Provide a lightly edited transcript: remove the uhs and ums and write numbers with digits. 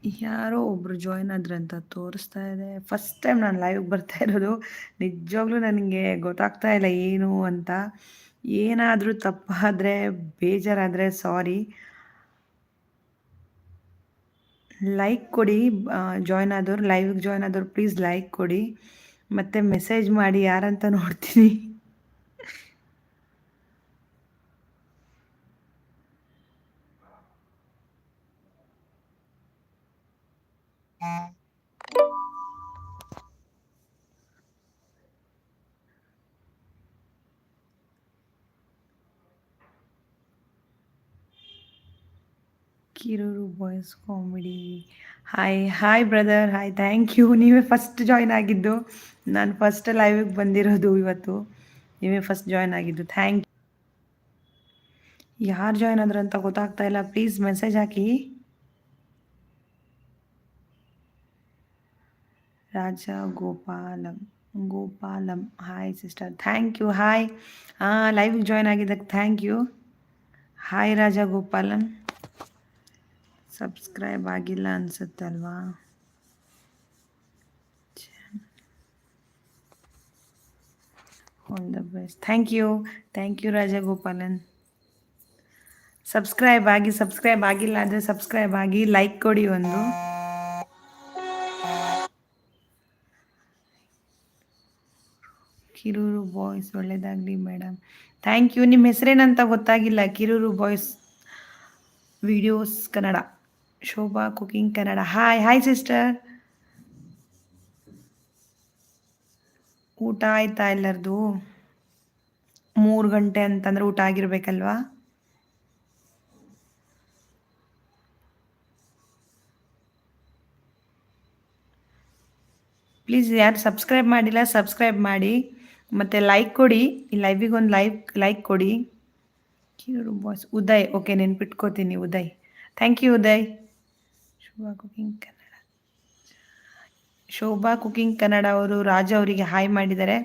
ಯಾರೋ ಒಬ್ರು ಜಾಯಿನ್ ಆದ್ರಂತ ತೋರಿಸ್ತಾ ಇದೆ. ಫಸ್ಟ್ ಟೈಮ್ ನಾನು ಲೈವ್‌ಗೆ ಬರ್ತಾ ಇರೋದು. ನಿಜವಾಗ್ಲೂ ನನಗೆ ಗೊತ್ತಾಗ್ತಾ ಇಲ್ಲ ಏನು ಅಂತ. ಏನಾದರೂ ತಪ್ಪಾದರೆ, ಬೇಜಾರಾದರೆ ಸಾರಿ. ಲೈಕ್ ಕೊಡಿ. ಜಾಯಿನ್ ಆದವ್ರು, ಲೈವ್‌ಗೆ ಜಾಯಿನ್ ಆದವ್ರು ಪ್ಲೀಸ್ ಲೈಕ್ ಕೊಡಿ. ಮತ್ತು ಮೆಸೇಜ್ ಮಾಡಿ ಯಾರಂತ ನೋಡ್ತೀನಿ. Kiruru boys comedy. Hi brother, hi, thank you. ನೀವೇ ಫಸ್ಟ್ ಜಾಯಿನ್ ಆಗಿದ್ದು. ನಾನು ಫಸ್ಟ್ ಲೈವಿಗೆ ಬಂದಿರೋದು ಇವತ್ತು. ನೀವೇ ಫಸ್ಟ್ ಜಾಯಿನ್ ಆಗಿದ್ದು. Thank you. ಯಾರು ಜಾಯಿನ್ ಆದ್ರು ಅಂತ ಗೊತ್ತಾಗ್ತಾ ಇಲ್ಲ. ಪ್ಲೀಸ್ ಮೆಸೇಜ್ ಹಾಕಿ. Gopalam hi sister, thank you. Hi. ಲೈವ್ಗೆ ಜಾಯಿನ್ ಆಗಿದ್ದಕ್ಕೆ thank you. Hi Rajagopalam. Subscribe ಆಗಿಲ್ಲ ಅನ್ಸುತ್ತಲ್ವಾ? All the best. Thank you Rajagopalan. Subscribe ಆಗಿಲ್ಲ ಅಂದರೆ ಸಬ್ಸ್ಕ್ರೈಬ್ ಆಗಿ, ಲೈಕ್ ಕೊಡಿ ಒಂದು. ಕಿರೂರು ಬಾಯ್ಸ್ ಒಳ್ಳೇದಾಗಲಿ ಮೇಡಮ್. Thank you. ನಿಮ್ಮ ಹೆಸರೇನಂತ ಗೊತ್ತಾಗಿಲ್ಲ. Kiruru boys videos Kannada. Shobha cooking Kannada. Hi sister. ಊಟ ಆಯ್ತಾ ಎಲ್ಲರದು? 3 ಗಂಟೆ ಅಂತಂದರೆ ಊಟ ಆಗಿರ್ಬೇಕಲ್ವಾ? ಪ್ಲೀಸ್ ಯಾರು ಸಬ್ಸ್ಕ್ರೈಬ್ ಮಾಡಿಲ್ಲ ಸಬ್ಸ್ಕ್ರೈಬ್ ಮಾಡಿ, ಮತ್ತು ಲೈಕ್ ಕೊಡಿ. ಈ ಲೈವಿಗೆ ಒಂದು ಲೈಕ್ ಕೊಡಿ. ಕಿರೂರು ಬಾಯ್ಸ್ ಉದಯ್, ಓಕೆ, ನೆನ್ಪಿಟ್ಕೋತೀನಿ Uday. Thank you Uday. Shobha cooking Kannada ಅವರು ರಾಜ ಅವರಿಗೆ ಹಾಯ್ ಮಾಡಿದ್ದಾರೆ.